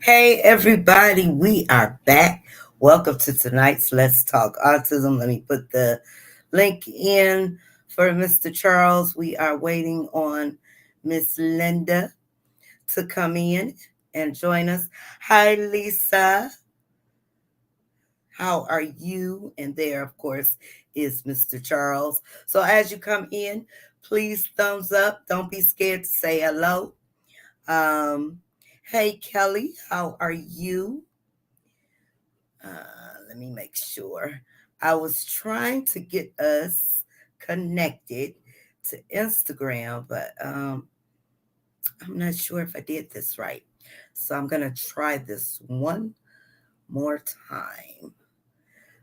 Hey, everybody, we are back. Welcome to tonight's Let's Talk Autism. Let me put the link in for Mr. Charles. We are waiting on Miss Linda to come in and join us. Hi, Lisa. How are you? And there, of course, is Mr. Charles. So as you come in, please thumbs up. Don't be scared to say hello. Um, hey, Kelly, how are you? Let me make sure. I was trying to get us connected to Instagram, but I'm not sure if I did this right. So I'm going to try this one more time.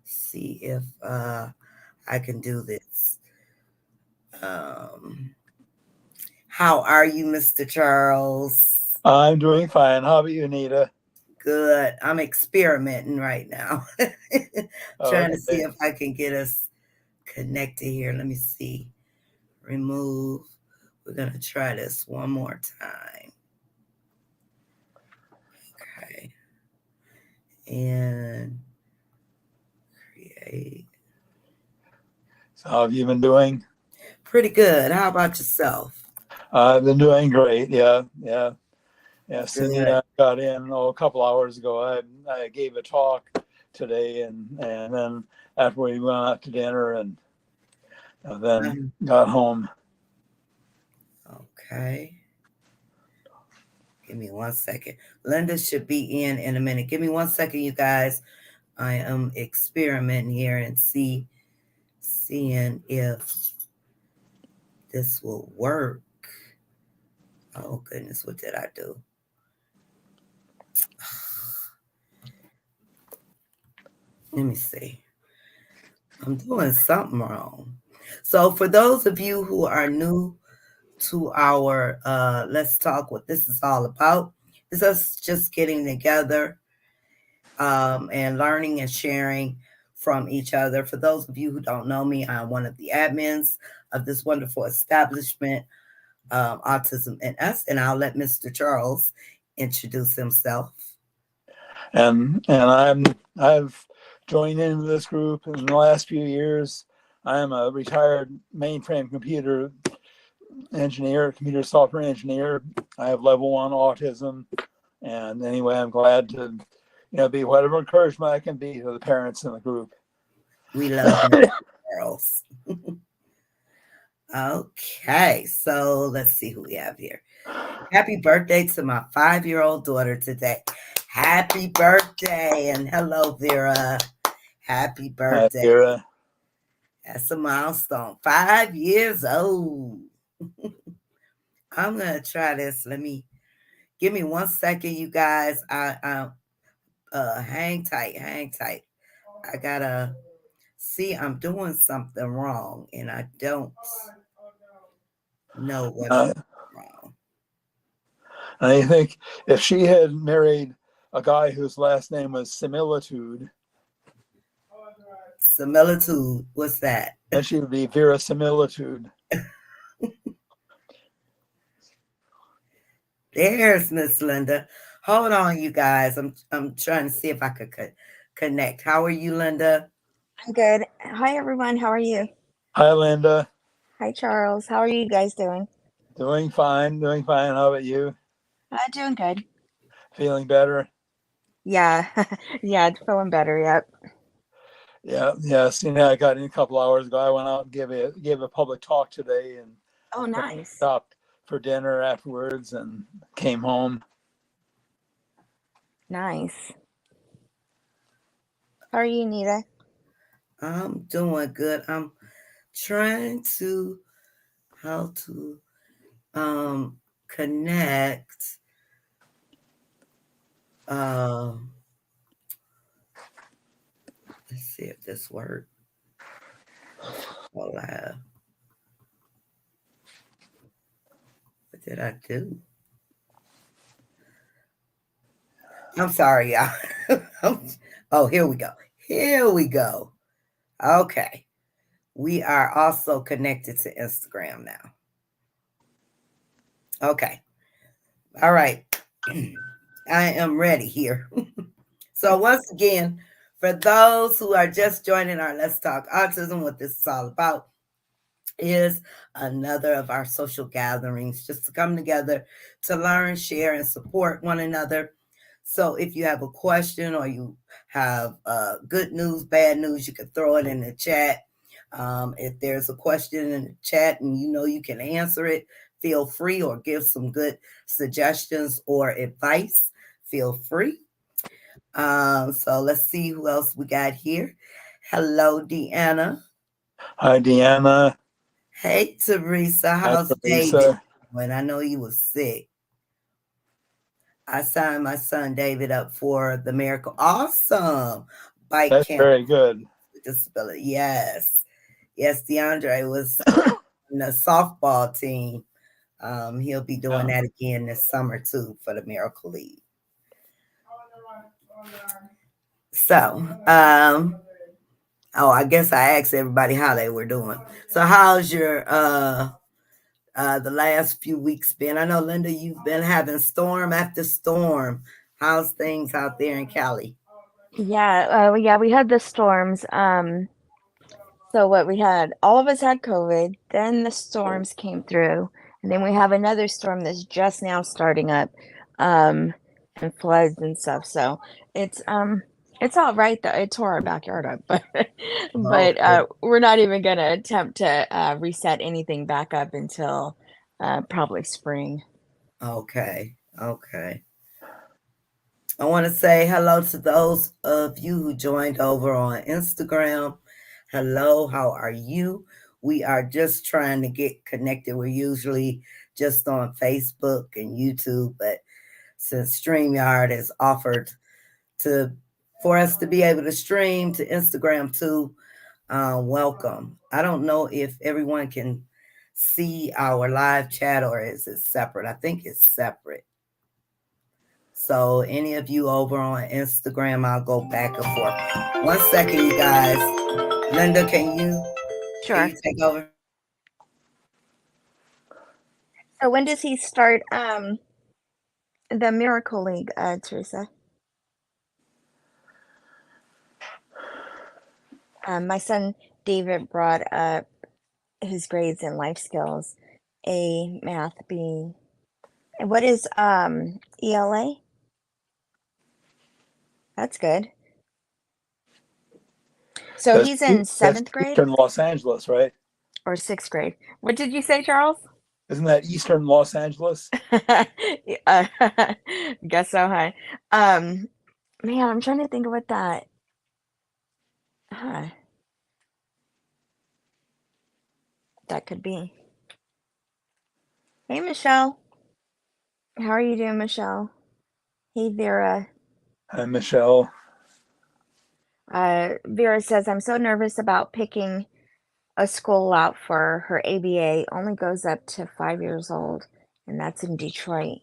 See if I can do this. Um, how are you, Mr. Charles? I'm doing fine. How about you, Nita? Good. I'm experimenting right now. Trying to see Okay. if I can get us connected here. Let me see. Remove. We're going to try this one more time. Okay. And create. So how have you been doing? Pretty good. How about yourself? I've been doing great. Yeah. Cindy and Good. I got in a couple hours ago. I gave a talk today, and then after we went out to dinner and then Um, got home. okay. Give me 1 second. Linda should be in a minute. Give me 1 second, you guys. I am experimenting here and seeing if this will work. Oh goodness, what did I do? Let me see. I'm doing something wrong. So for those of you who are new to our Let's Talk What This Is All About, is us just getting together and learning and sharing from each other. For those of you who don't know me, I'm one of the admins of this wonderful establishment, Autism and Us, and I'll let Mr. Charles introduce himself. And I've joined into this group in the last few years. I am a retired mainframe computer engineer, computer software engineer. I have level 1 autism. And anyway, I'm glad to, be whatever encouragement I can be to the parents in the group. We love Mr. Charles. Okay, so let's see who we have here. Happy birthday to my 5-year-old daughter today. Happy birthday, and hello, Vera. Happy Hi, birthday. Vera. That's a milestone. 5 years old. I'm gonna try this. Give me 1 second, you guys. Hang tight, hang tight. I gotta see. I'm doing something wrong, and I don't know what I'm Uh, doing wrong. I think if she had married a guy whose last name was Similitude, Similitude. What's that? then she would be Vera Similitude. There's Miss Linda. Hold on, you guys. I'm trying to see if I could connect. How are you, Linda? I'm good. Hi, everyone. How are you? Hi, Linda. Hi, Charles. How are you guys doing? Doing fine, doing fine. How about you? Doing good. Feeling better? Yeah, yeah, feeling better. Yep. Yeah. See, I got in a couple hours ago. I went out and gave a public talk today, and Oh, then nice. stopped for dinner afterwards and came home. Nice. How are you, Nita? I'm doing good. I'm trying to how to connect. Um, let's see if this works. All I have. What did I do? I'm sorry, y'all. Oh, here we go. Here we go. Okay. We are also connected to Instagram now. Okay. All right. I am ready here. So, once again, for those who are just joining our Let's Talk Autism, what this is all about is another of our social gatherings just to come together to learn, share, and support one another. So, if you have a question or you have good news, bad news, you can throw it in the chat. If there's a question in the chat and you know you can answer it, feel free, or give some good suggestions or advice. Feel free. So let's see who else we got here. Hello, Deanna. Hi, Deanna. Hey, Teresa. Hi, How's David Teresa. doing? I know you was sick. I signed my son David up for the Miracle Awesome Bike That's Camp very good. with Disability. Yes. Yes, DeAndre was in the softball team. He'll be doing Yeah. that again this summer too for the Miracle League. So, oh, I guess I asked everybody how they were doing. So, how's your the last few weeks been? I know, Linda, you've been having storm after storm. How's things out there in Cali? Yeah, we had the storms. So what we had, all of us had COVID, then the storms came through, and then we have another storm that's just now starting up, um, and floods and stuff. So it's um it's all right though. It tore our backyard up, but Okay, we're not even gonna attempt to reset anything back up until probably spring. okay, okay. I want to say hello to those of you who joined over on Instagram. Hello, how are you? We are just trying to get connected. We're usually just on Facebook and YouTube, but since StreamYard has offered to for us to be able to stream to Instagram too, welcome. I don't know if everyone can see our live chat or is it separate? I think it's separate. So any of you over on Instagram, I'll go back and forth. One second, you guys. Linda, can Sure. you take over? So when does he start the Miracle League, Teresa? My son David brought up his grades in life skills, A, math, B. And what is ELA? That's good. So he's in That's seventh grade Eastern Los Angeles, right? or sixth grade. What did you say, Charles? Isn't that Eastern Los Angeles? uh, guess so, huh? Um, Man, I'm trying to think of what uh, that could be. Hey, Michelle. How are you doing, Michelle? Hey, Vera. Hi, Michelle. Vera says, I'm so nervous about picking a school out for her ABA. Only goes up to 5 years old, and that's in Detroit.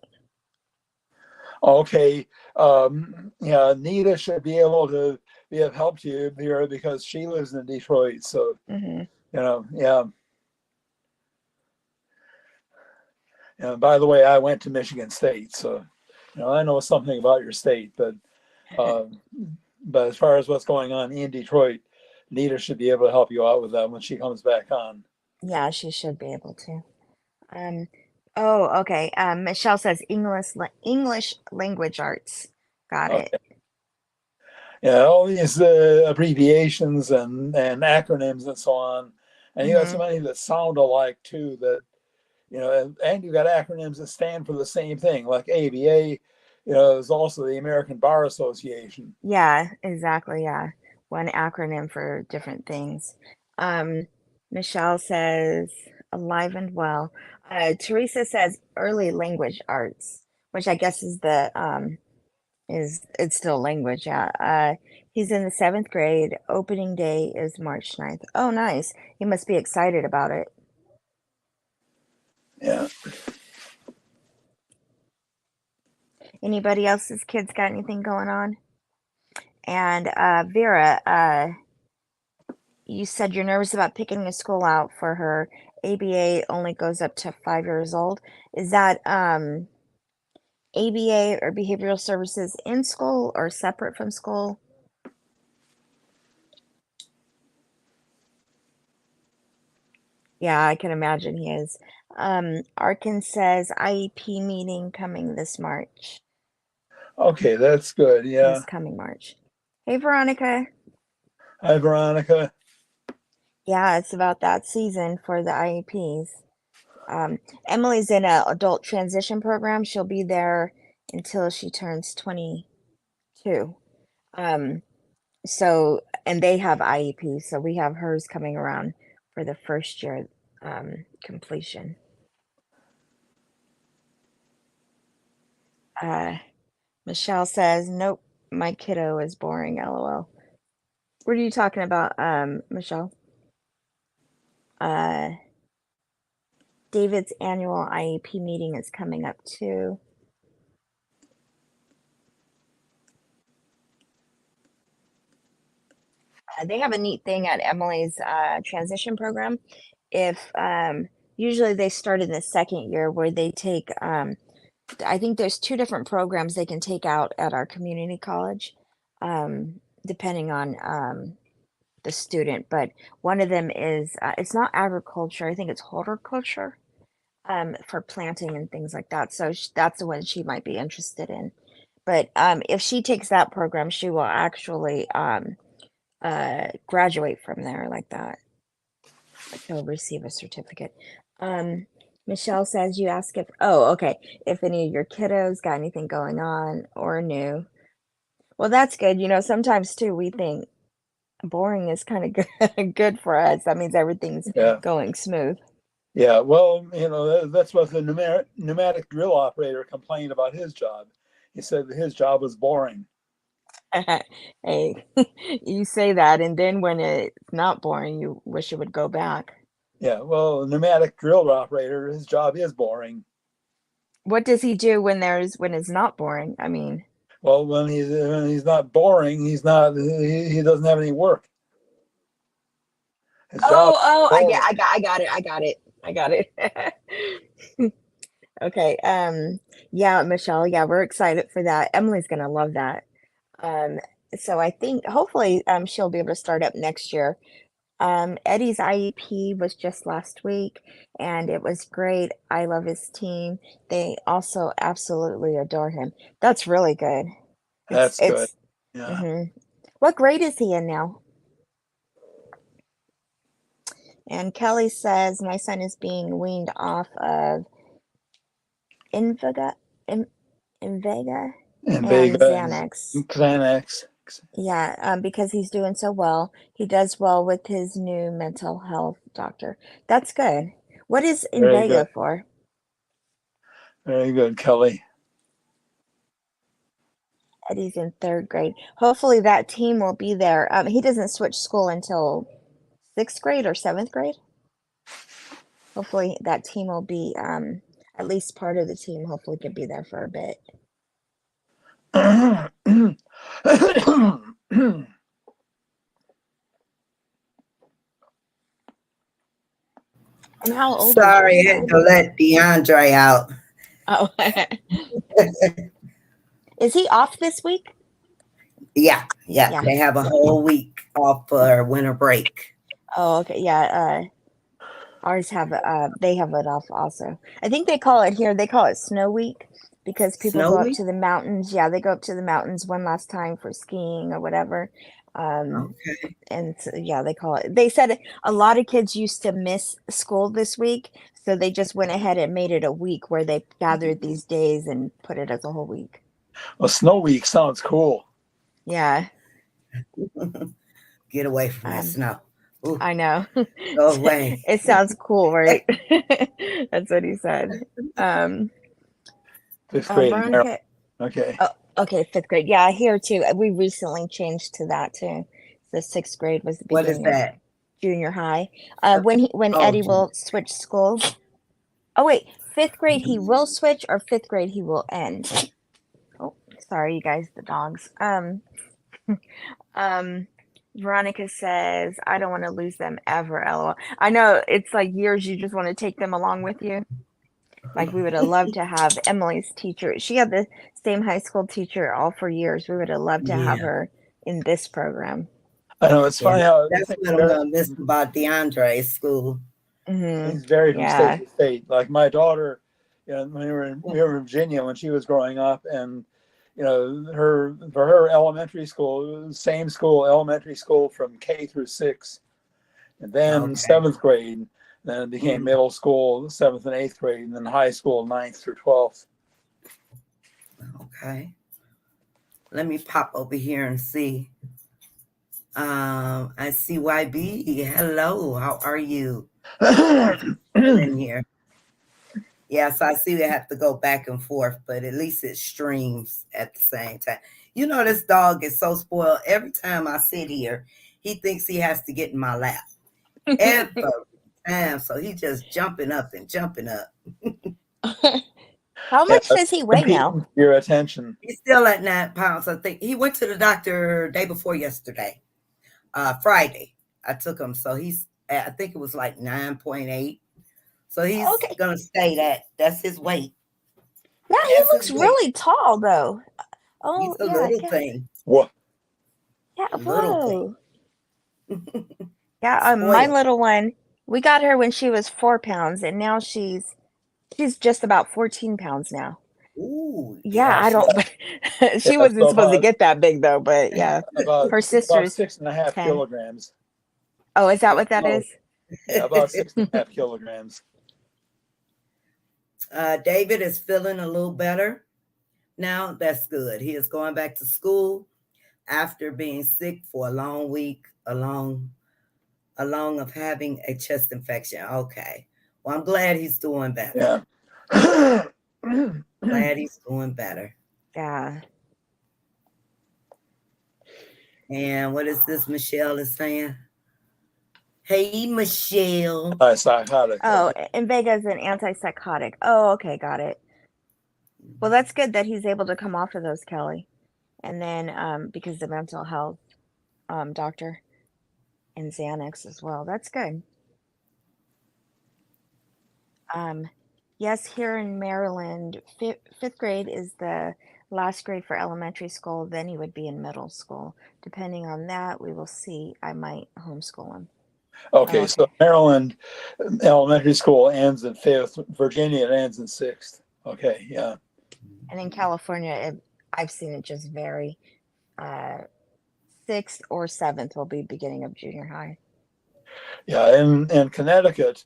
Okay. Yeah, Nita should be able to be of help to you here because she lives in Detroit. So, Hmm. yeah. And by the way, I went to Michigan State, so I know something about your state. Um, but as far as what's going on in Detroit, Nita should be able to help you out with that when she comes back on. Yeah, she should be able to. Um, oh, okay. Michelle says English language arts. Got it. Okay. Yeah, all these abbreviations and acronyms and so on, and you got so Hmm. many that sound alike too. That and you got acronyms that stand for the same thing, like ABA. Is also the American Bar Association. Yeah, exactly. Yeah. One acronym for different things. Um, Michelle says alive and well. Teresa says early language arts, which I guess is it's still language. Yeah. He's in the seventh grade. Opening day is March 9th. Oh, nice. He must be excited about it. Yeah. Anybody else's kids got anything going on? And Vera, you said you're nervous about picking a school out for her. ABA only goes up to 5 years old. Is that ABA or behavioral services in school or separate from school? Yeah, I can imagine he is. Arkin says IEP meeting coming this March, Okay, that's good. Yeah. this coming March. Hey, Veronica. Hi, Veronica. Yeah, it's about that season for the IEPs. Emily's in a adult transition program. She'll be there until she turns 22. Um, and they have IEPs, so we have hers coming around for the first year completion. Uh, Michelle says, "Nope, my kiddo is boring." LOL. What are you talking about, Michelle? Uh, David's annual IEP meeting is coming up too. They have a neat thing at Emily's transition program. If Usually they start in the second year where they take, I think there's two different programs they can take out at our community college, depending on the student. But one of them is it's not agriculture. I think it's horticulture, for planting and things like that. So that's the one she might be interested in. But if she takes that program, she will actually graduate from there like that. She'll receive a certificate. Michelle says you ask okay, if any of your kiddos got anything going on or new. Well, that's good. Sometimes too we think boring is kind of good, good for us. That means everything's Yeah. going smooth. Yeah. Well, that's what the pneumatic drill operator complained about his job. He said that his job was boring. Hey, you say that, and then when it's not boring, you wish it would go back. Yeah. Well, pneumatic drill operator, his job is boring. What does he do when it's not boring? I mean, Well, when he's not boring, he doesn't have any work. His job is boring. I got it. Okay. Yeah, Michelle. Yeah, we're excited for that. Emily's gonna love that. Um, so I think hopefully she'll be able to start up next year. Eddie's IEP was just last week, and it was great. I love his team. They also absolutely adore him. That's really good. It's That's good. it's. Yeah. hmm What grade is he in now? And Kelly says my son is being weaned off of Invega, In, Invega, And and Vega and Xanax. Xanax. Yeah, because he's doing so well. He does well with his new mental health doctor. That's good. What is Very good. Invega for? Very good, Kelly. Eddie's in third grade. Hopefully that team will be there. He doesn't switch school until sixth grade or seventh grade. Hopefully that team will be at least part of the team. Hopefully can be there for a bit. And how old is your Sorry, I had son? to let DeAndre out. Oh, is he off this week? Yeah, yeah. Yeah. They have a whole week off for winter break. Oh, okay. Yeah. Ours have they have it off also. I think they call it here. They call it Snow Week because people Snow go up week? to the mountains. Yeah, they go up to the mountains one last time for skiing or whatever. Okay. And so, yeah, they call it. They said a lot of kids used to miss school this week, so they just went ahead and made it a week where they gathered these days and put it as a whole week. Well, Snow Week sounds cool. Yeah. Get away from that Um, snow. Ooh, I know. go away. It sounds cool, right? That's what he said. Um, Fifth grade in Maryland. Veronica. Okay. Oh, okay, fifth grade. Yeah, here too. We recently changed to that too. The sixth grade was the What is beginning of that? junior high. When Oh, Eddie will switch schools. Oh wait, fifth grade he will switch, or fifth grade he will end. Oh, sorry, you guys, the dogs. Um, Veronica says, I don't want to lose them ever, LOL. I know it's like years you just want to take them along with you. Like we would have loved to have Emily's teacher. She had the same high school teacher all for years. We would have loved to have Yeah. her in this program. I know it's Yeah. funny how the That's things what I'm vary. gonna miss about DeAndre's school. Things vary from state Yeah. to state. Like my daughter, when we were in Virginia when she was growing up, and her for her elementary school, same school, elementary school from K through 6, and then Okay. 7th grade. Then it became Mhm. middle school, 7th and 8th grade, and then high school, 9th through 12th. Okay. Let me pop over here and see. I see YB. Hello, how are you? In here. Yes, I see we have to go back and forth, but at least it streams at the same time. You know, this dog is so spoiled. Every time I sit here, he thinks he has to get in my lap. Every time. So he's just jumping up and jumping up. How Yeah, much does he weigh now? competing for your attention. He's still at 9 pounds. I think he went to the doctor day before yesterday, Friday. I took him. So I think it was like 9.8. So he's Okay. going to stay that's his weight. Yeah, he That's looks his weight. really tall though. He's Oh, a yeah, I little guess. thing. What? Yeah, Little whoa. thing. Yeah, my Spoiled. little one, we got her when she was 4 pounds, and now she's just about 14 pounds now. Ooh, Yeah, yeah, I she's don't. She Yeah, wasn't so supposed to about get that big though, but yeah, about her about sister's 6.5 10. kilograms. Oh, is that what that Oh, is? yeah, about 6.5 kilograms. David is feeling a little better now. That's good. He is going back to school after being sick for a long week, along of having a chest infection. Okay. Well, I'm glad he's doing better. Yeah. Glad he's doing better. Yeah. And what is this Michelle is saying? Hey, Michelle. Psychotic. Oh, Invega's an antipsychotic. Oh, okay, got it. Well, that's good that he's able to come off of those, Kelly. And then because the mental health doctor and Xanax as well. That's good. Um, yes, here in Maryland, fifth grade is the last grade for elementary school. Then he would be in middle school. Depending on that, we will see. I might homeschool him. Okay, so Okay. Maryland elementary school ends in 5th. Virginia, it ends in 6th. Okay, yeah. And in California, I've seen it just vary. 6th or 7th will be beginning of junior high. Yeah, in Connecticut,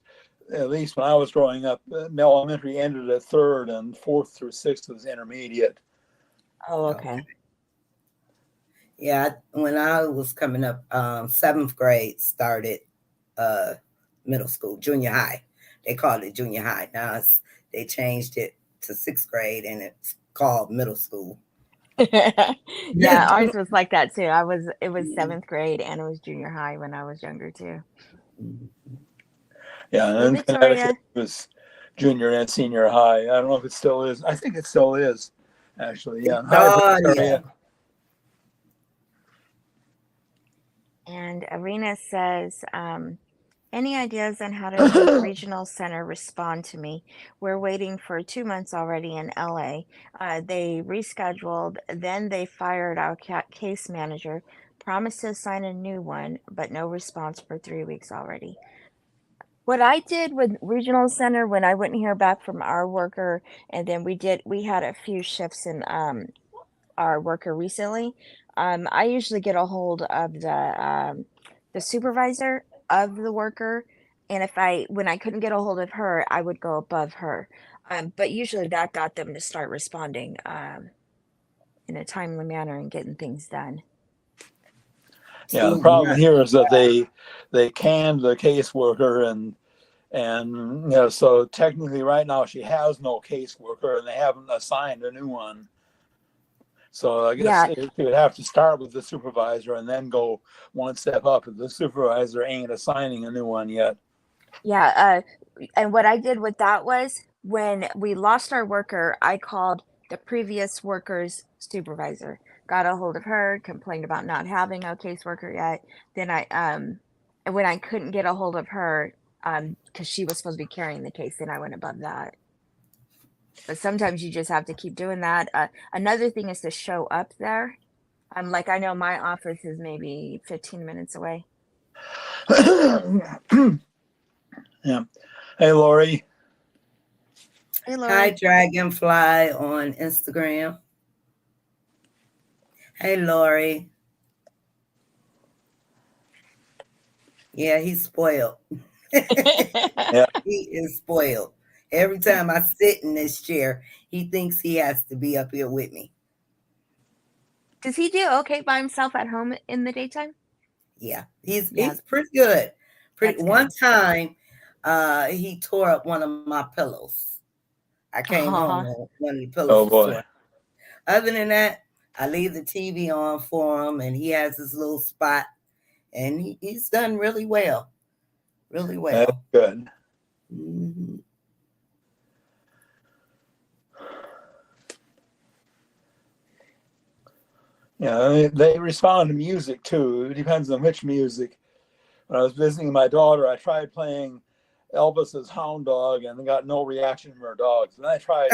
at least when I was growing up, elementary ended at 3rd and 4th through 6th was intermediate. Oh, Okay. okay. Yeah, when I was coming up, 7th grade started middle school, junior high. They called it junior high. Now they changed it to 6th grade and it's called middle school. Yeah, ours was like that too. It was 7th grade and it was junior high when I was younger too. Yeah, and Hey, in Connecticut Victoria. it was junior and senior high. I don't know if it still is. I think it still is, actually. Yeah. Hi, Victoria. Victoria. And Arena says, any ideas on how to make regional center respond to me? We're waiting for 2 months already in LA. They rescheduled, then they fired our case manager, promised to assign a new one, but no response for 3 weeks already. What I did with regional center when I wouldn't hear back from our worker, and then we had a few shifts in our worker recently. I usually get a hold of the supervisor of the worker, and when I couldn't get a hold of her, I would go above her. But usually that got them to start responding in a timely manner and getting things done. Yeah, the 2 problem months. here is that they canned the caseworker and so technically right now she has no caseworker and they haven't assigned a new one. So I guess Yeah, you would have to start with the supervisor and then go one step up if the supervisor ain't assigning a new one yet. yeah. And what I did with that was when we lost our worker, I called the previous worker's supervisor, got a hold of her, complained about not having a caseworker yet. Then and when I couldn't get a hold of her, because she was supposed to be carrying the case, then I went above that. But sometimes you just have to keep doing that. Another thing is to show up there. Like I know my office is maybe 15 minutes away. Yeah. Hey, Lori. Hey, Hi, Lori. Dragonfly on Instagram. Hey, Lori. Yeah, he's spoiled. Yeah. He is spoiled. Every time I sit in this chair, he thinks he has to be up here with me. Does he do okay by himself at home in the daytime? Yeah, he's Yeah, he's pretty good. Pretty that's one good. time, he tore up one of my pillows. I came home Aw. and one of the pillows Oh was boy. torn. Other than that, I leave the TV on for him, and he has his little spot, and he's done really well, really That's well. good. Hmm. Yeah, they respond to music too. It depends on which music. When I was visiting my daughter, I tried playing Elvis's Hound Dog and got no reaction from her dogs. And I tried,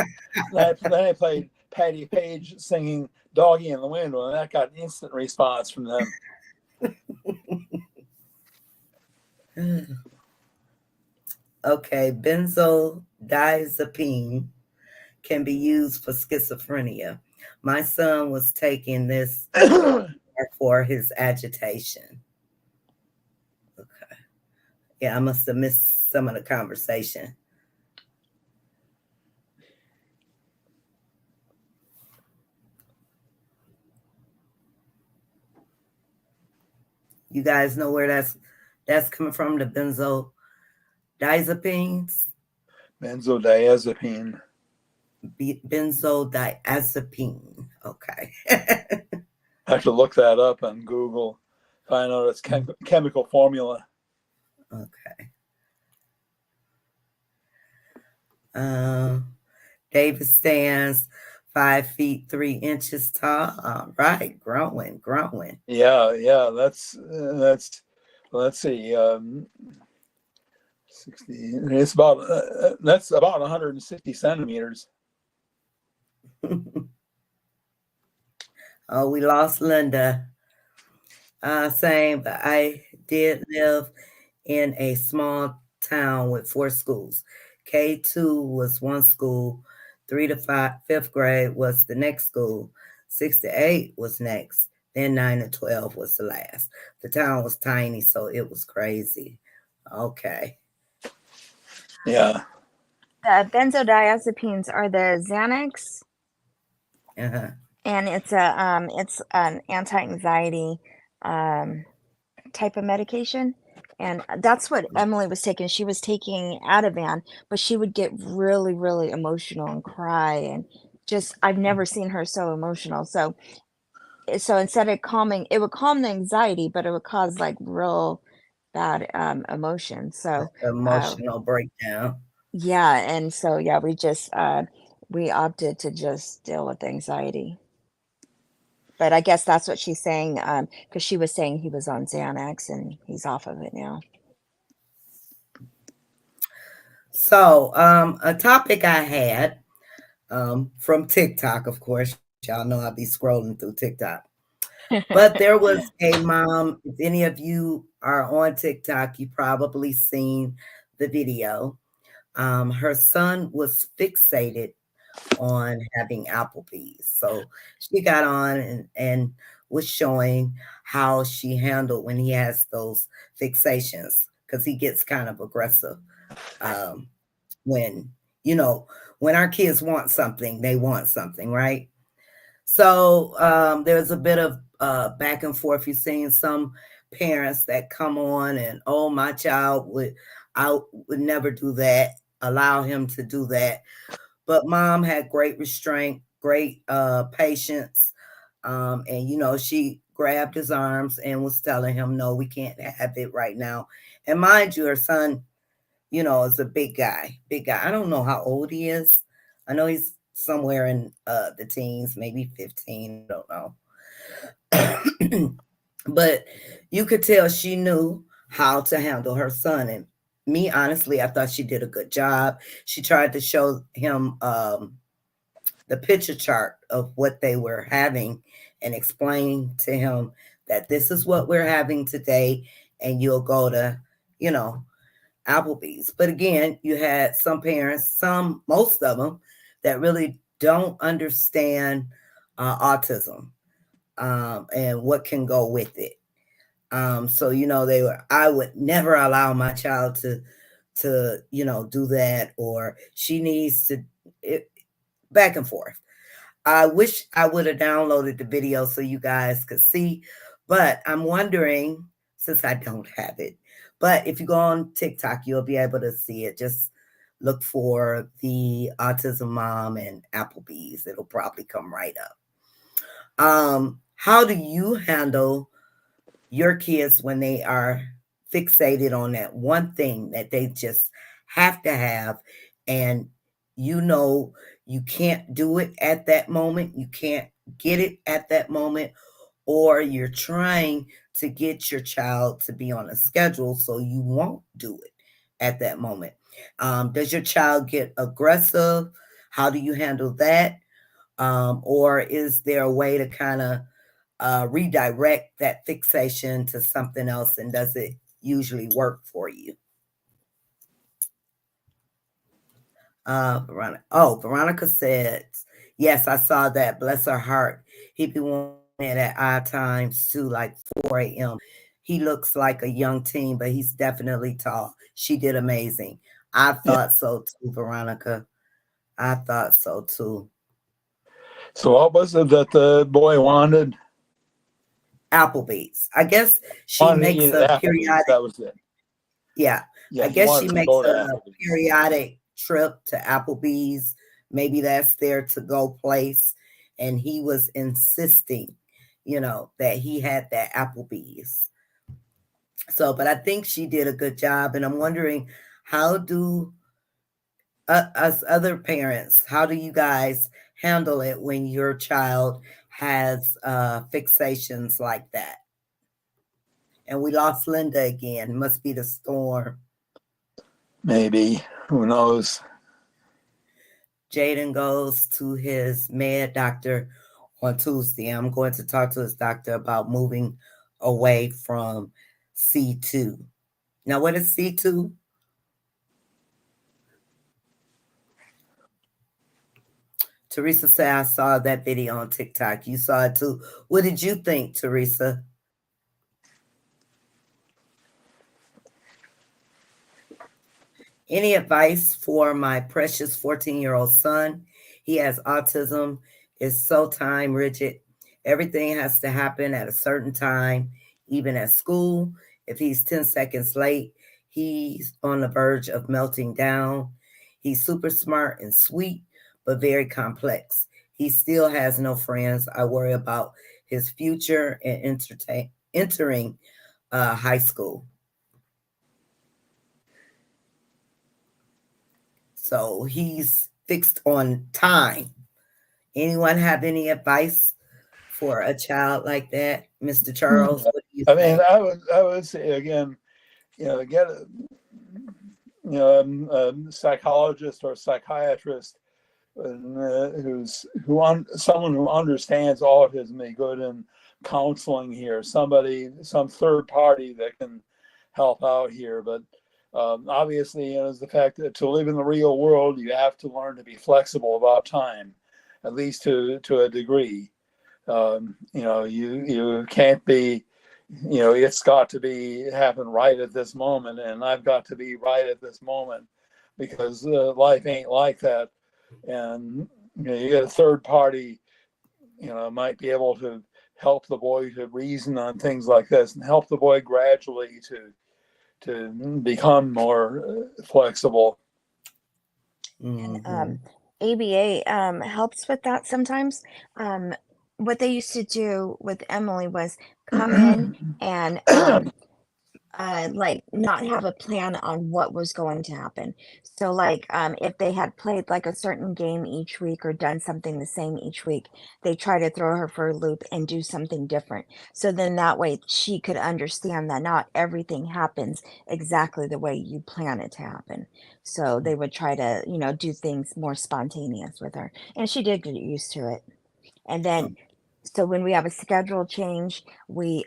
then I played Patty Page singing Doggy in the Window, and that got instant response from them. Okay, benzodiazepine can be used for schizophrenia. My son was taking this for his agitation. Okay. Yeah, I must have missed some of the conversation. You guys know where that's coming from, the benzodiazepines? Benzodiazepine. Benzodiazepine. Okay. I have to look that up on Google, find out its chemical formula. Okay. Um, David stands 5 feet 3 inches tall. All right, growing, growing. Yeah. Let's see. 60. It's about that's about 160 centimeters. Oh, we lost Linda. Same, but I did live in a small town with 4 schools. K2 was one school, 3 to 5, 5th grade was the next school, 6 to 8 was next, then 9 to 12 was the last. The town was tiny, so it was crazy. Okay. Yeah. The benzodiazepines are the Xanax, Uh-huh. and it's an anti-anxiety um, type of medication. And that's what Emily was taking. She was taking Ativan, but she would get really, really emotional and cry, and just I've never seen her so emotional. So instead of calming, it would calm the anxiety, but it would cause like real bad emotion. So uh, Emotional breakdown. yeah, and so yeah, we opted to just deal with the anxiety. But I guess that's what she's saying, because she was saying he was on Xanax and he's off of it now. So, a topic I had from TikTok, of course, y'all know I'll be scrolling through TikTok. But there was a mom, if any of you are on TikTok, you probably seen the video. Her son was fixated on having Applebee's. So she got on and was showing how she handled when he has those fixations because he gets kind of aggressive. Um, when, you know, when our kids want something, they want something, right? So there's a bit of back and forth. You've seen some parents that come on and, oh, my child I would never do that, allow him to do that. But mom had great restraint, great patience. And, she grabbed his arms and was telling him, no, we can't have it right now. And mind you, her son, is a big guy, big guy. I don't know how old he is. I know he's somewhere in the teens, maybe 15. I don't know. But you could tell she knew how to handle her son. And me, honestly, I thought she did a good job. She tried to show him the picture chart of what they were having and explain to him that this is what we're having today, and you'll go to, you know, Applebee's. But again, you had some parents, most of them, that really don't understand autism and what can go with it. So I would never allow my child to do that, or she needs to it, back and forth. I wish I would have downloaded the video so you guys could see, but I'm wondering, since I don't have it, but if you go on TikTok, you'll be able to see it. Just look for the Autism Mom and Applebee's. It'll probably come right up. How do you handle your kids when they are fixated on that one thing that they just have to have, and you know you can't do it at that moment, you can't get it at that moment, or you're trying to get your child to be on a schedule so you won't do it at that moment? Does your child get aggressive? How do you handle that? Or is there a way to kind of redirect that fixation to something else, and does it usually work for you? Veronica said, yes, I saw that. Bless her heart. He be wanting it at odd times too, like 4 a.m. He looks like a young teen, but he's definitely tall. She did amazing. I Yeah. thought so too, Veronica. I thought so too. So what was it that the boy wanted? Applebee's. I guess she Wanted to makes eat a at Applebee's. periodic. That was it. Yeah, Yeah, I he guess she wanted to makes go to a Applebee's. periodic trip to Applebee's. Maybe that's their to go place. And he was insisting, that he had that Applebee's. So, but I think she did a good job. And I'm wondering, how do us other parents, how do you guys handle it when your child has fixations like that? And we lost Linda again. Must be the storm. Maybe. Who knows? Jaden goes to his med doctor on Tuesday. I'm going to talk to his doctor about moving away from C2. Now, what is C2? Teresa said, I saw that video on TikTok. You saw it too. What did you think, Teresa? Any advice for my precious 14-year-old son? He has autism, is so time rigid. Everything has to happen at a certain time, even at school. If he's 10 seconds late, he's on the verge of melting down. He's super smart and sweet, but very complex. He still has no friends. I worry about his future and entering high school. So he's fixed on time. Anyone have any advice for a child like that? Mr. Charles, what do you I mean, say? I would say again, get a psychologist or a psychiatrist someone who understands autism, be good in counseling here. Some third party that can help out here. But obviously, is the fact that to live in the real world, you have to learn to be flexible about time, at least to a degree. You can't be, it's got to be happen right at this moment, and I've got to be right at this moment, because life ain't like that. And you get a third party, might be able to help the boy to reason on things like this and help the boy gradually to become more flexible. And Mm-hmm. ABA helps with that sometimes. What they used to do with Emily was come in and like not have a plan on what was going to happen. So like if they had played like a certain game each week or done something the same each week, they try to throw her for a loop and do something different. So then that way she could understand that not everything happens exactly the way you plan it to happen. So they would try to, do things more spontaneous with her. And she did get used to it. And then, so when we have a schedule change, we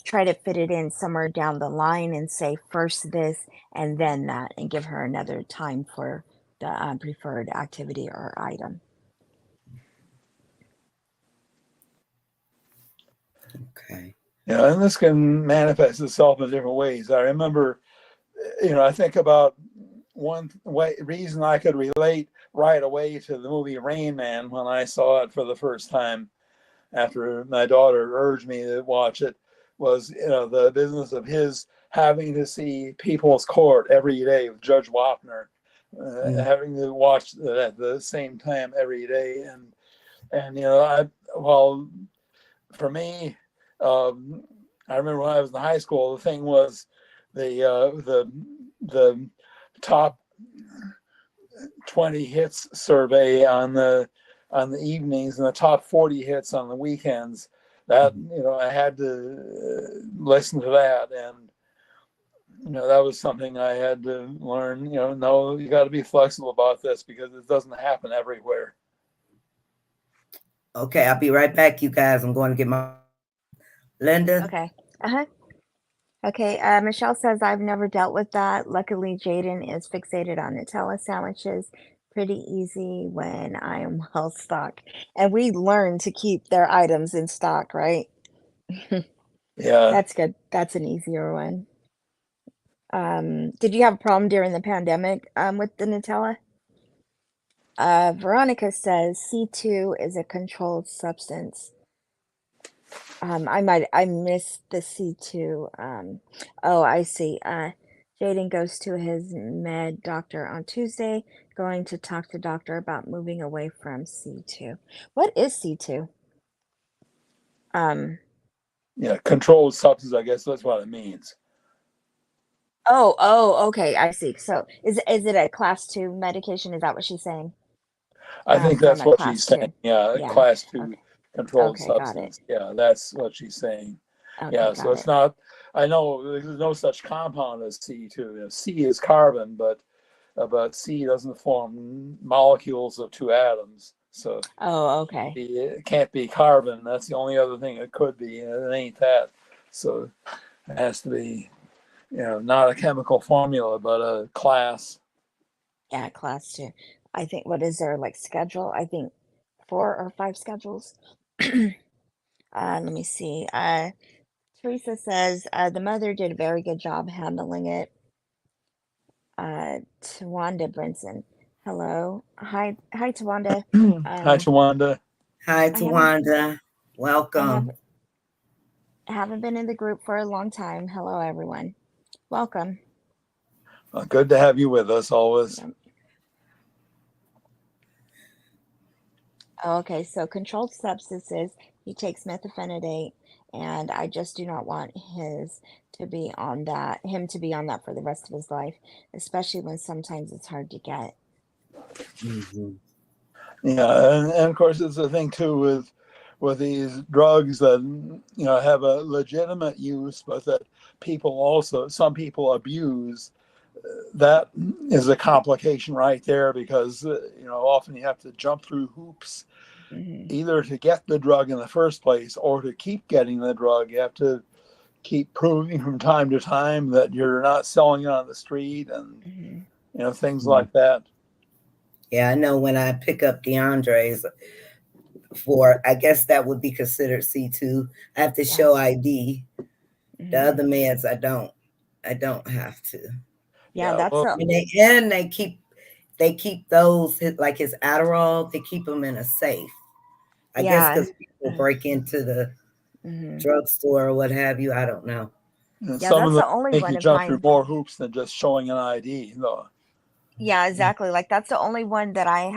try to fit it in somewhere down the line and say first this and then that, and give her another time for the preferred activity or item. Okay. Yeah, and this can manifest itself in different ways. I remember, I think about one reason I could relate right away to the movie Rain Man when I saw it for the first time after my daughter urged me to watch it was, the business of his having to see People's Court every day with Judge Wapner, having to watch it at the same time every day. And well, for me, I remember when I was in high school, the thing was the top 20 hits survey on the evenings and the top 40 hits on the weekends. That I had to listen to that, and that was something I had to learn. No, you got to be flexible about this because it doesn't happen everywhere. Okay, I'll be right back, you guys. I'm going to get my Linda. Okay. Uh-huh. Okay, Michelle says, I've never dealt with that. Luckily, Jaden is fixated on Nutella sandwiches. Pretty easy when I am well stocked. And we learn to keep their items in stock, right? Yeah. That's good. That's an easier one. Did you have a problem during the pandemic with the Nutella? Veronica says C2 is a controlled substance. I missed the C2. Oh, I see. Jaden goes to his med doctor on Tuesday, going to talk to doctor about moving away from C2. What is C2? Yeah, controlled substance, I guess that's what it means. Okay, I see. So is it a class 2 medication? Is that what she's saying? I think From that's a what she's class saying. 2. Yeah, Yeah. class 2 Okay. controlled Okay, got it. substance. Yeah, that's what she's saying. Okay, Yeah, so got it's it. not, I know there's no such compound as C2. C is carbon, but C doesn't form molecules of two atoms. So Oh, okay. it can't be carbon. That's the only other thing it could be, and it ain't that. So it has to be, not a chemical formula, but a class. Yeah, class 2. I think, what is there, like, schedule? I think 4 or 5 schedules. Let me see. Teresa says the mother did a very good job handling it. Tawanda Brinson. Hello. Hi, Tawanda. Hi, Tawanda. Hi, I haven't Tawanda. I have Welcome. haven't been in the group for a long time. Hello, everyone. Welcome. Good to have you with us always. Yep. Okay, so controlled substances. He takes methylphenidate, and I just do not want him to be on that for the rest of his life, especially when sometimes it's hard to get. Mm-hmm. Yeah, and of course it's a thing too with these drugs that have a legitimate use, but that some people abuse. That is a complication right there because often you have to jump through hoops Hmm. either to get the drug in the first place or to keep getting the drug. You have to keep proving from time to time that you're not selling it on the street and Hmm. things like that. Yeah, I know when I pick up DeAndre's for, I guess that would be considered C2. I have to Yeah. show ID. The Hmm. other meds, I don't have to. Yeah, Yeah, that's well, a They keep those like his Adderall. They keep them in a safe. I guess yeah. because people break into the Hmm. drugstore or what have you. I don't know. Yeah, some of that's them the only make you one of jump through mine. more hoops than just showing an ID, though. Yeah, exactly. Like that's the only one that I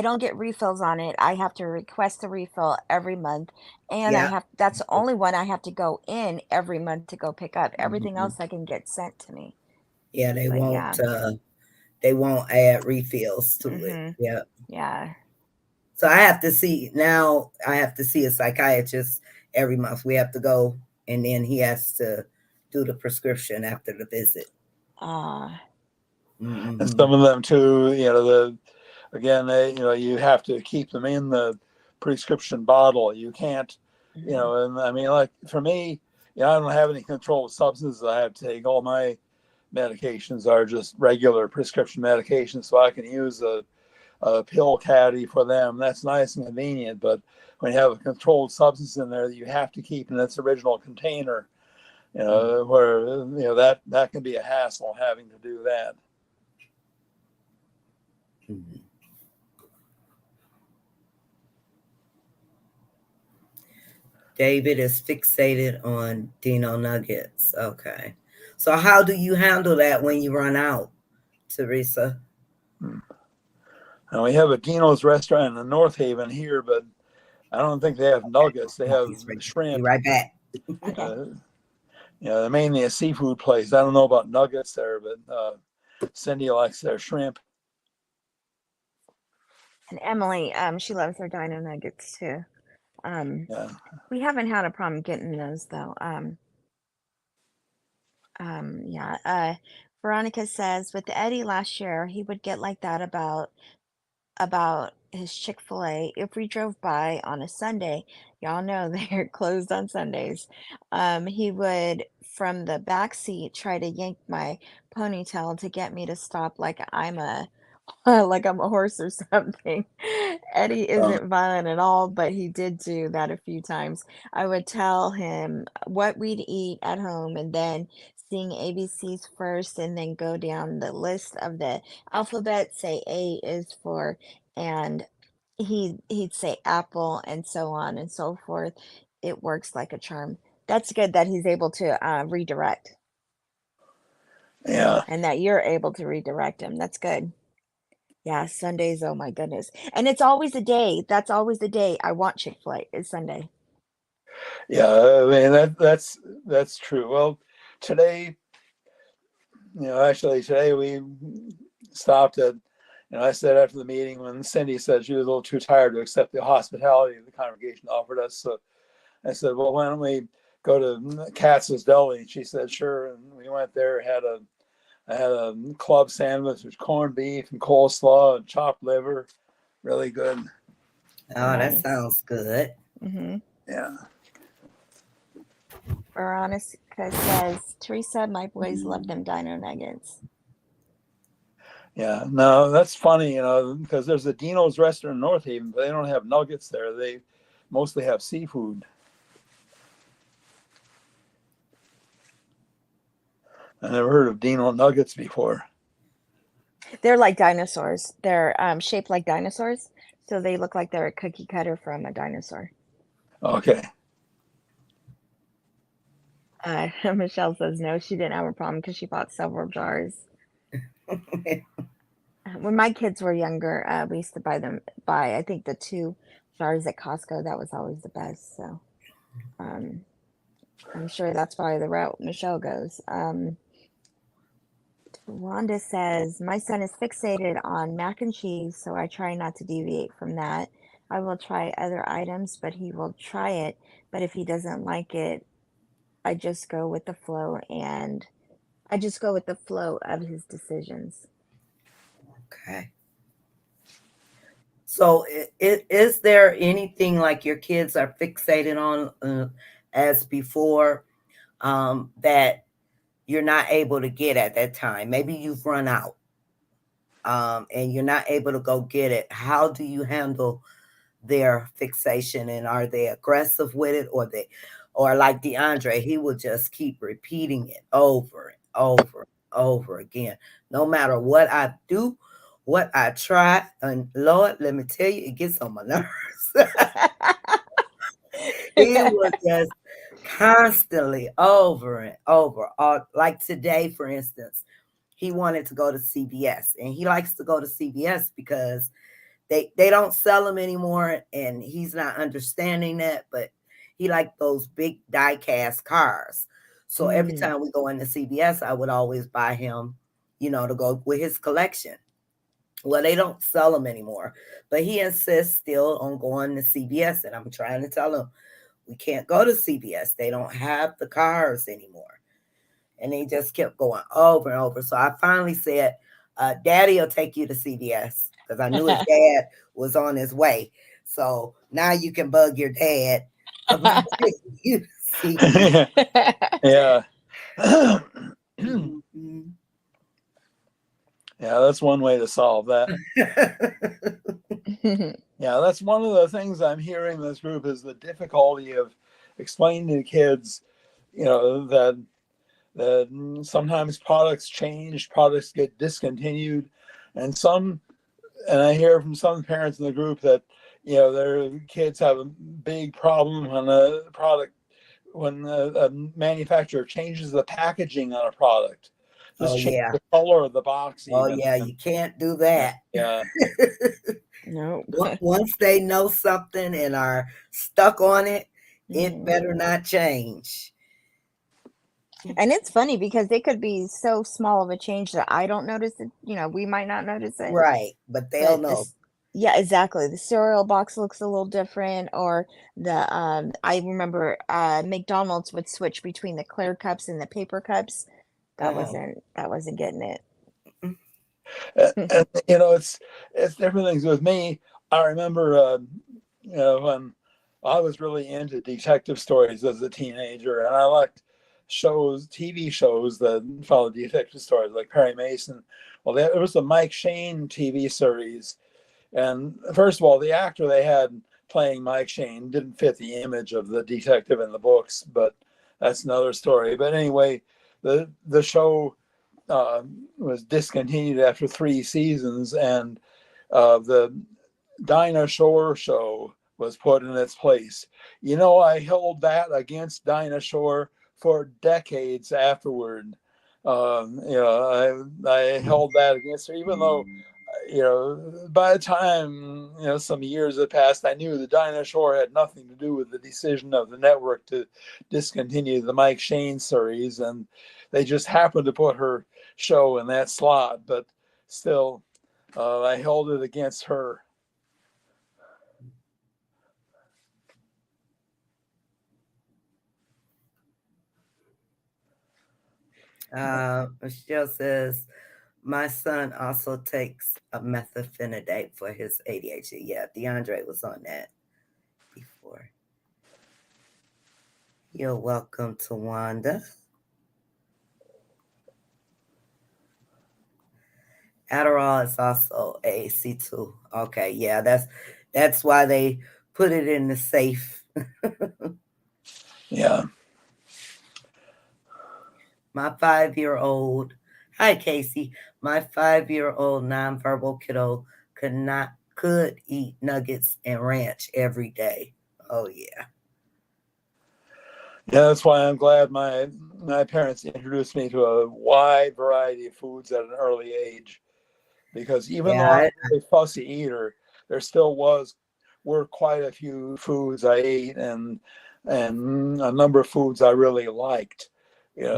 don't get refills on it. I have to request a refill every month. And Yeah. that's the only one I have to go in every month to go pick up. Everything Mhm. else I can get sent to me. Yeah, But yeah. they won't add refills to it. Mhm. Yeah. Yeah. So I have to see now. I have to see a psychiatrist every month. We have to go, and then he has to do the prescription after the visit. Uh And Hmm. some of them too, again, you have to keep them in the prescription bottle. You can't, mhm. and I mean, like for me, I don't have any controlled substances I have to take. All my medications are just regular prescription medications, so I can use a pill caddy for them. That's nice and convenient. But when you have a controlled substance in there that you have to keep in its original container, where that can be a hassle having to do that. Hmm. David is fixated on Dino Nuggets. Okay. So how do you handle that when you run out, Teresa? And we have a Dino's restaurant in North Haven here, but I don't think they have nuggets. They Oh, have he's right. Be shrimp. right back. Okay. Uh, they're mainly a seafood place. I don't know about nuggets there, but Cindy likes their shrimp. And Emily, she loves her dino nuggets too. Um Yeah, we haven't had a problem getting those though. Yeah. Veronica says with Eddie last year, he would get like that about his Chick-fil-A if we drove by on a Sunday. Y'all know they're closed on Sundays. He would from the back seat try to yank my ponytail to get me to stop like I'm a horse or something. Eddie um, isn't violent at all, but he did do that a few times. I would tell him what we'd eat at home and then sing ABCs first and then go down the list of the alphabet, say A is for, and he'd say apple and so on and so forth. It works like a charm. That's good that he's able to redirect yeah, and that you're able to redirect him. That's good. Yeah, Sundays, oh my goodness. And it's always a day. That's always the day I want Chick-fil-A is Sunday. yeah. I mean that's true. Well, today, actually today we stopped at. I said after the meeting when Cindy said she was a little too tired to accept the hospitality the congregation offered us, so I said, well, why don't we go to Katz's Deli? And she said, sure. And we went there, I had a club sandwich with corned beef and coleslaw and chopped liver. Really good. Oh, that Nice. sounds good. Mm-hmm. Yeah. Veronica says, Teresa, my boys love them dino nuggets. Yeah. No, that's funny, because there's a Dino's restaurant in North Haven, but they don't have nuggets there. They mostly have seafood. I never heard of Dino nuggets before. They're like dinosaurs. They're shaped like dinosaurs. So they look like they're a cookie cutter from a dinosaur. Okay. Michelle says no, she didn't have a problem because she bought several jars. When my kids were younger, we used to buy, I think, the 2 jars at Costco. That was always the best. So um, I'm sure that's probably the route Michelle goes. Wanda says, my son is fixated on mac and cheese, so I try not to deviate from that. I will try other items, but he will try it. But if he doesn't like it, I just go with the flow and I just go with the flow of his decisions. Okay. So, is there anything like your kids are fixated on as before that you're not able to get at that time? Maybe you've run out and you're not able to go get it. How do you handle their fixation, and are they aggressive with it, or like DeAndre, he will just keep repeating it over and over and over again, no matter what I do, what I try, and Lord, let me tell you, it gets on my nerves. He will just constantly over and over. Like today, for instance, he wanted to go to CVS, and he likes to go to CVS because they don't sell them anymore, and he's not understanding that, but he liked those big die cast cars. So every time we go into CVS, I would always buy him, to go with his collection. Well, they don't sell them anymore, but he insists still on going to CVS, and I'm trying to tell him we can't go to CVS. They don't have the cars anymore. And they just kept going over and over. So I finally said, Daddy will take you to CVS, because I knew his dad was on his way. So now you can bug your dad about taking you to CVS. Yeah. Mm-hmm. Yeah, that's one way to solve that. Yeah, that's one of the things I'm hearing in this group is the difficulty of explaining to kids, that sometimes products change, products get discontinued, and I hear from some parents in the group that their kids have a big problem when a manufacturer changes the packaging on a product, Oh, just change yeah. the color of the box Oh, even. yeah. You can't do that. Yeah. No. Once they know something and are stuck on it, it better not change. And it's funny because they could be so small of a change that I don't notice it. We might not notice it. Right. But they'll But know. yeah, exactly. The cereal box looks a little different, or I remember McDonald's would switch between the clear cups and the paper cups. That wasn't getting it. And it's different things with me. I remember, when I was really into detective stories as a teenager, and I liked TV shows that followed detective stories, like Perry Mason. Well, there was the Mike Shane TV series, and first of all, the actor they had playing Mike Shane didn't fit the image of the detective in the books, but that's another story. But anyway, the show was discontinued after 3 seasons, and the Dinah Shore show was put in its place. I held that against Dinah Shore for decades afterward. I held that against her, even though, by the time, some years had passed, I knew the Dinah Shore had nothing to do with the decision of the network to discontinue the Mike Shane series. And they just happened to put her show in that slot. But still, I held it against her. Michelle says, my son also takes a methylphenidate for his ADHD. Yeah, DeAndre was on that before. You're welcome, Tawanda. Adderall is also AAC2. Okay, yeah, that's why they put it in the safe. Yeah. My 5-year-old, hi Casey, my 5-year-old nonverbal kiddo could eat nuggets and ranch every day. Oh yeah. Yeah, that's why I'm glad my parents introduced me to a wide variety of foods at an early age. Because even though I'm Yeah, a fussy eater, there still were quite a few foods I ate, and a number of foods I really liked. The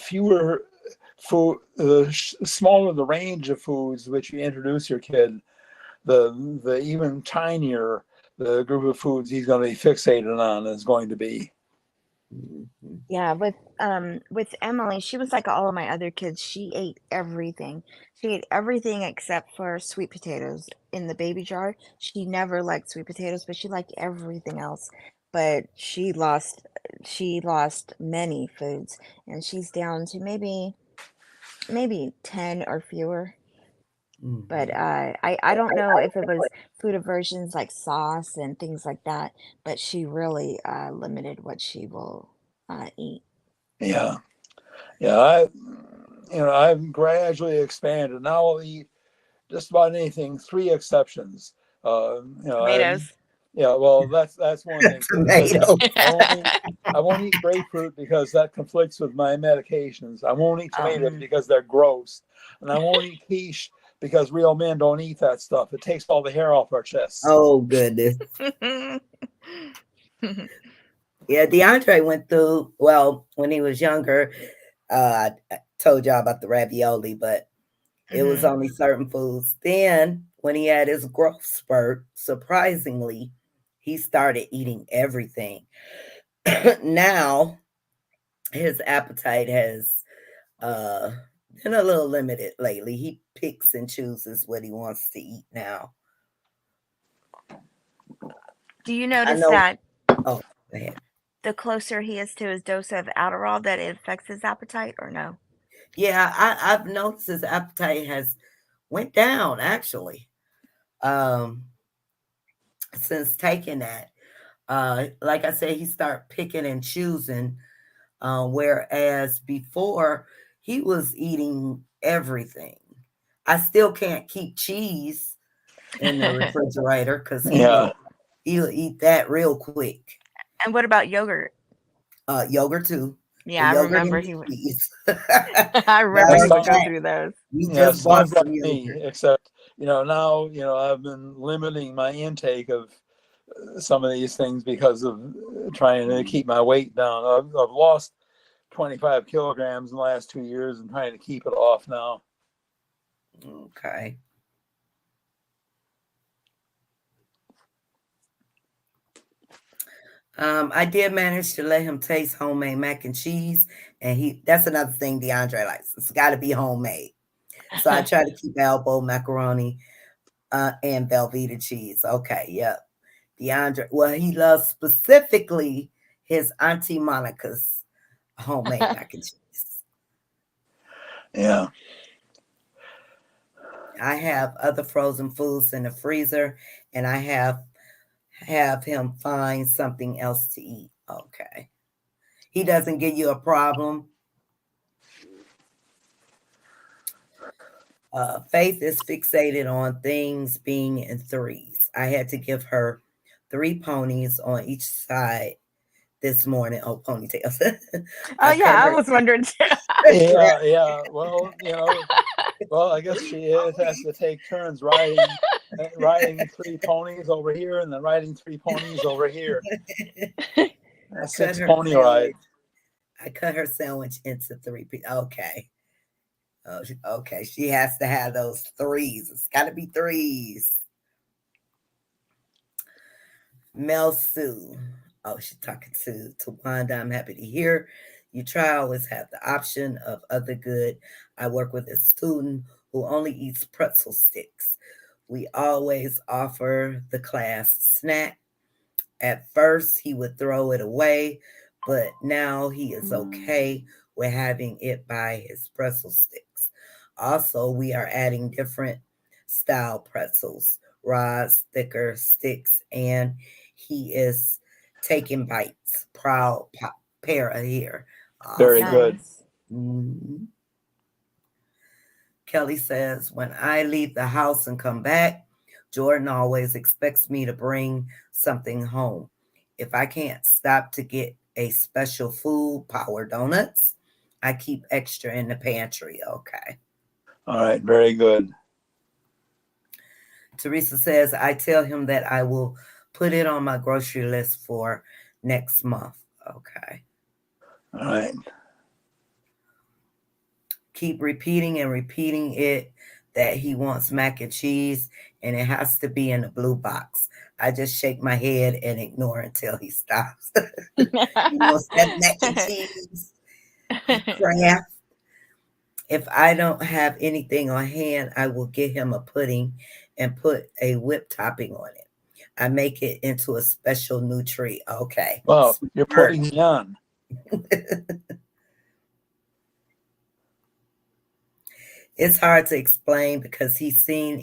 fewer food, the smaller the range of foods which you introduce your kid, the even tinier the group of foods he's going to be fixated on is going to be. Yeah, with Emily, she was like all of my other kids. She ate everything. She ate everything except for sweet potatoes in the baby jar. She never liked sweet potatoes, but she liked everything else. But she lost many foods, and she's down to maybe 10 or fewer. But I don't know if it was food aversions like sauce and things like that, but she really limited what she will eat. Yeah, yeah. I've gradually expanded. Now I'll eat just about anything. 3 exceptions. I Tomatoes. Yeah, well, that's one thing too, because Tomato. I won't eat grapefruit because that conflicts with my medications. I won't eat Oh. tomatoes because they're gross, and I won't eat quiche because real men don't eat that stuff. It takes all the hair off our chests. Oh goodness. Yeah, DeAndre went through, well, when he was younger, I told y'all about the ravioli, but it was only certain foods. Then when he had his growth spurt, surprisingly, he started eating everything. Now his appetite has uh been a little limited lately. He picks and chooses what he wants to eat now. Do you I notice know. that Oh, go ahead. the closer he is to his dose of Adderall, that it affects his appetite, or no? Yeah, I've noticed his appetite has went down actually. Um, since taking that. Like I said, he started picking and choosing, whereas before he was eating everything. I still can't keep cheese in the refrigerator because Yeah, he'll eat that real quick. And what about yogurt? Yogurt too. The Yeah, I yogurt remember and the he would. cheese. I Matter remember of he would go fact, through those. we yeah, just bought sounds like some me. yogurt. Except now I've been limiting my intake of some of these things because of trying to keep my weight down. I've lost 25 kilograms in the last 2 years and trying to keep it off now. Okay. I did manage to let him taste homemade mac and cheese, and that's another thing DeAndre likes. It's got to be homemade. So I try to keep elbow macaroni and Velveeta cheese. Okay, yep. DeAndre, well, he loves specifically his Auntie Monica's homemade mac and cheese. Yeah. I have other frozen foods in the freezer, and I have him find something else to eat. Okay. He doesn't give you a problem. Faith is fixated on things being in threes. I had to give her 3 ponies on each side this morning. Oh, ponytails. Oh I yeah, cut I her was wondering too. Yeah, yeah. Well, I guess has to take turns riding 3 ponies over here and then riding 3 ponies over here. I A cut six her pony ride. sandwich. I cut her sandwich into 3 pieces. Okay. Oh, okay. She has to have those threes. It's got to be threes. Mel Sue. Oh, she's talking to Wanda. I'm happy to hear you try always have the option of other good. I work with a student who only eats pretzel sticks. We always offer the class snack. At first, he would throw it away, but now he is okay with having it by his pretzel sticks. Also, we are adding different style pretzels, rods, thicker sticks, and he is taking bites. Proud para here. Very Awesome. good. Nice. Mhm. Kelly says, when I leave the house and come back, Jordan always expects me to bring something home. If I can't stop to get a special food, power donuts, I keep extra in the pantry. Okay. All right, very good. Teresa says, I tell him that I will put it on my grocery list for next month. Okay. All right. Keep repeating and repeating it that he wants mac and cheese and it has to be in a blue box. I just shake my head and ignore until he stops. He wants that mac and cheese, Kraft. If I don't have anything on hand, I will get him a pudding and put a whipped topping on it. I make it into a special new treat. Okay. Wow, you're Smart. putting me on. It's hard to explain because the he's seen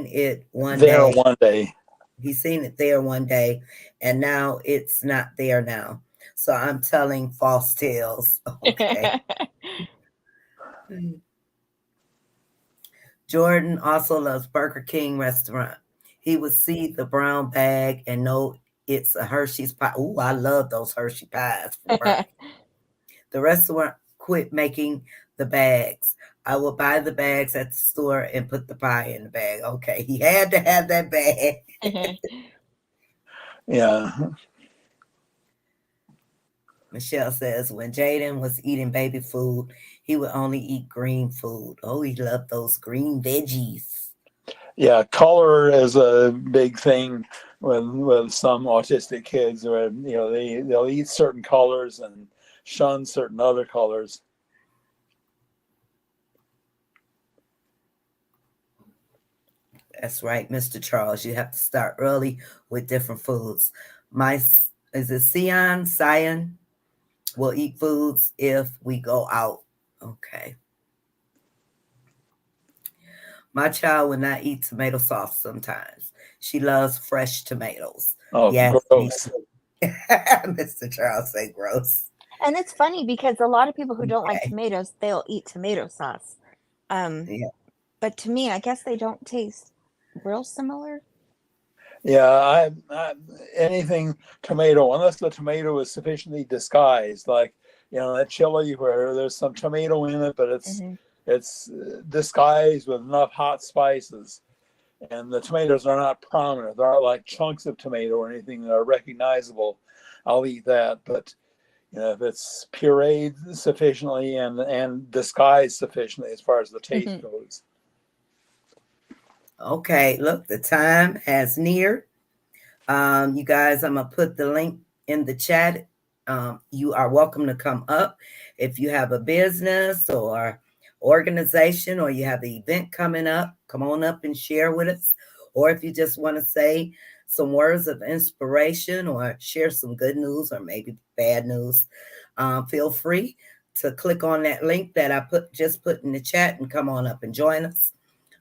it one There day. one day. He's seen it there one day, and now it's not there now. So I'm telling false tales. Okay. Jordan also loves Burger King restaurant. He would see the brown bag and know it's a Hershey's pie. Ooh, I love those Hershey pies for breakfast. The restaurant quit making the bags. I will buy the bags at the store and put the pie in the bag. Okay, he had to have that bag. Yeah. Michelle says when Jaden was eating baby food, he would only eat green food. Oh, he loved those green veggies. Yeah, color is a big thing with some autistic kids, where they'll eat certain colors and shun certain other colors. That's right, Mr. Charles. You have to start early with different foods. My is it Sion will eat foods if we go out. Okay. My child will not eat tomato sauce sometimes. She loves fresh tomatoes. Oh, Yes, gross. Mr. Charles say gross. And it's funny because a lot of people who don't like Okay. tomatoes, they'll eat tomato sauce. Yeah. But to me, I guess they don't taste real similar. Yeah, anything tomato, unless the tomato is sufficiently disguised, like that chili where there's some tomato in it, but it's disguised with enough hot spices, and the tomatoes are not prominent. They aren't like chunks of tomato or anything that are recognizable. I'll eat that, but if it's pureed sufficiently and disguised sufficiently as far as the taste goes. Okay, look, the time has neared. You guys, I'm gonna put the link in the chat. You are welcome to come up if you have a business or organization or you have an event coming up. Come on up and share with us. Or if you just want to say some words of inspiration or share some good news or maybe bad news, feel free to click on that link that I just put in the chat and come on up and join us.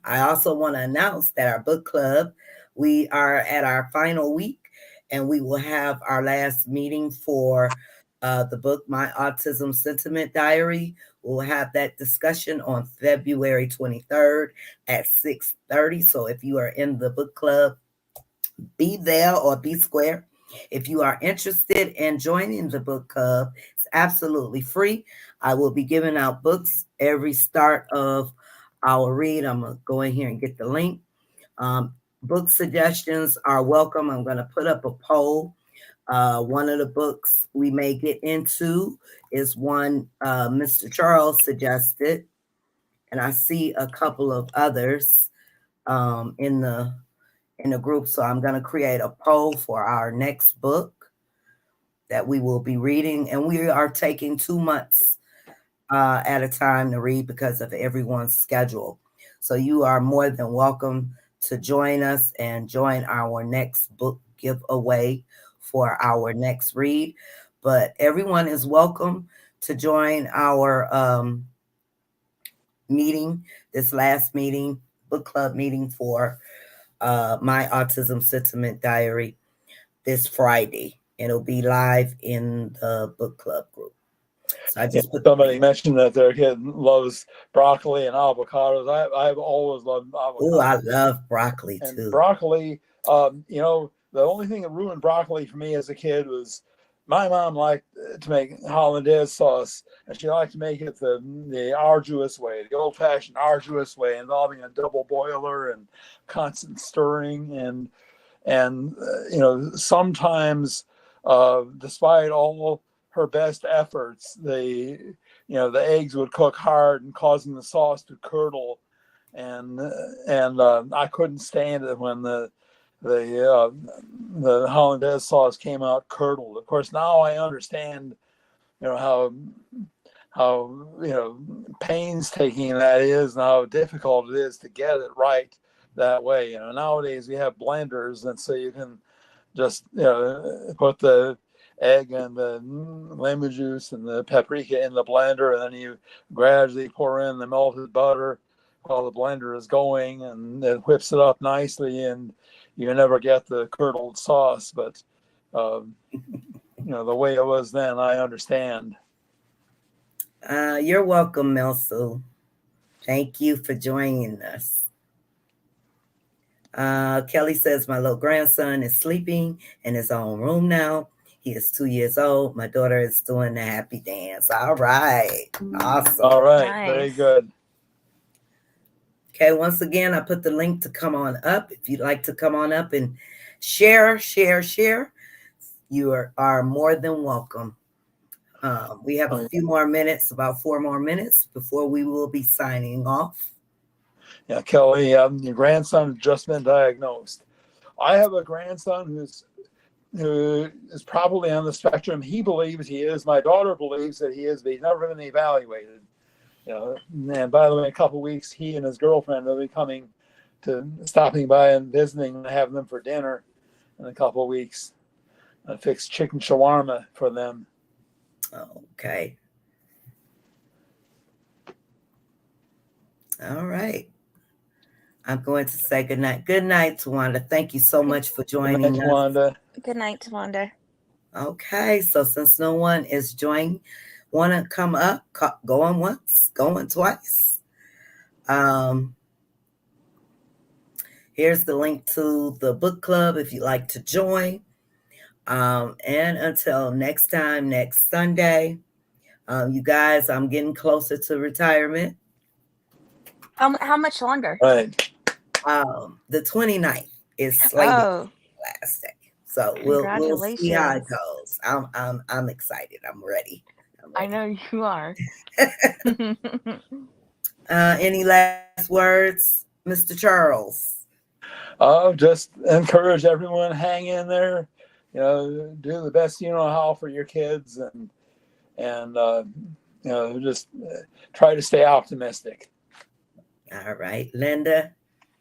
I also want to announce that our book club, we are at our final week and we will have our last meeting for the book, My Autism Sentiment Diary. We'll have that discussion on February 23rd at 6:30. So if you are in the book club, be there or be square. If you are interested in joining the book club, it's absolutely free. I will be giving out books every start of our read. I'm going to go in here and get the link. Book suggestions are welcome. I'm going to put up a poll. One of the books we may get into is one Mr. Charles suggested, and I see a couple of others in the group. So I'm going to create a poll for our next book that we will be reading, and we are taking 2 months at a time to read because of everyone's schedule. So you are more than welcome to join us and join our next book giveaway for our next read. But everyone is welcome to join our meeting, this last meeting, book club meeting for My Autism Sentiment Diary this Friday. It'll be live in the book club group. So I just put somebody mentioned that their kid loves broccoli and avocados. I've always loved avocados. Oh, I love broccoli too. And broccoli, the only thing that ruined broccoli for me as a kid was my mom liked to make hollandaise sauce, and she liked to make it the arduous way, the old-fashioned arduous way, involving a double boiler and constant stirring, and sometimes, despite all her best efforts, the eggs would cook hard and causing the sauce to curdle, and I couldn't stand it when the hollandaise sauce came out curdled. Of course, now I understand, how painstaking that is and how difficult it is to get it right that way. Nowadays we have blenders, and so you can just put the egg and the lemon juice and the paprika in the blender, and then you gradually pour in the melted butter while the blender is going, and it whips it up nicely, and you never get the curdled sauce. But the way it was then, I understand. You're welcome, Melsu. Thank you for joining us. Kelly says, my little grandson is sleeping in his own room now. He is 2 years old. My daughter is doing the happy dance. All right. Awesome. All right. Nice. Very good. Okay, once again, I put the link to come on up. If you'd like to come on up and share, you are more than welcome. We have a few more minutes, about 4 more minutes before we will be signing off. Yeah, Kelly, your grandson has just been diagnosed. I have a grandson who is probably on the spectrum. He believes he is. My daughter believes that he is, but he's never been evaluated. And by the way, in a couple of weeks, he and his girlfriend will be stopping by and visiting and having them for dinner in a couple of weeks. I fixed chicken shawarma for them. Okay. All right. I'm going to say good night. Good night, Tawanda. Thank you so much for joining us. Tawanda. Good night, Tawanda. Okay, so since no one is joining, want to come up, going once, going twice. Here's the link to the book club if you'd like to join. And until next time, next Sunday, you guys, I'm getting closer to retirement. How much longer? Right. The 29th is slated last day. So we'll see how it goes. I'm excited. I'm ready. I know you are. Any last words, Mr. Charles? Just encourage everyone, hang in there. Do the best you know how for your kids, and just try to stay optimistic. All right, Linda.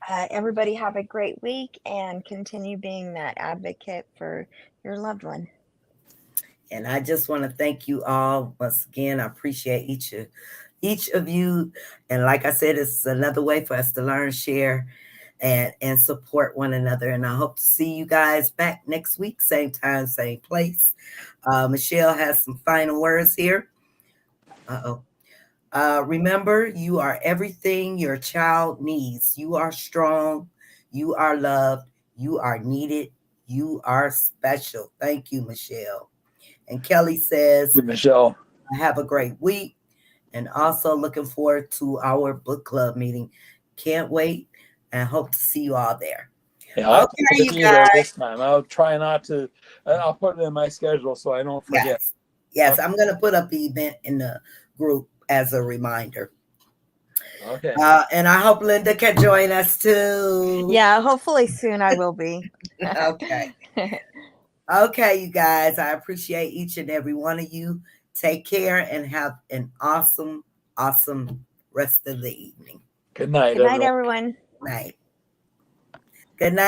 Everybody have a great week and continue being that advocate for your loved one. And I just want to thank you all once again. I appreciate each of you. And like I said, it's another way for us to learn, share, and support one another. And I hope to see you guys back next week, same time, same place. Michelle has some final words here. Remember, you are everything your child needs. You are strong. You are loved. You are needed. You are special. Thank you, Michelle. And Kelly says, Michelle, have a great week. And also looking forward to our book club meeting. Can't wait and hope to see you all there. Yeah, I'll be there this time. I'll try not to. I'll put it in my schedule so I don't forget. Yes. Okay. I'm going to put up the event in the group as a reminder. Okay. And I hope Linda can join us too. Yeah, hopefully soon I will be. Okay. Okay, you guys. I appreciate each and every one of you. Take care and have an awesome rest of the evening. Good night, everyone. Night. Good night.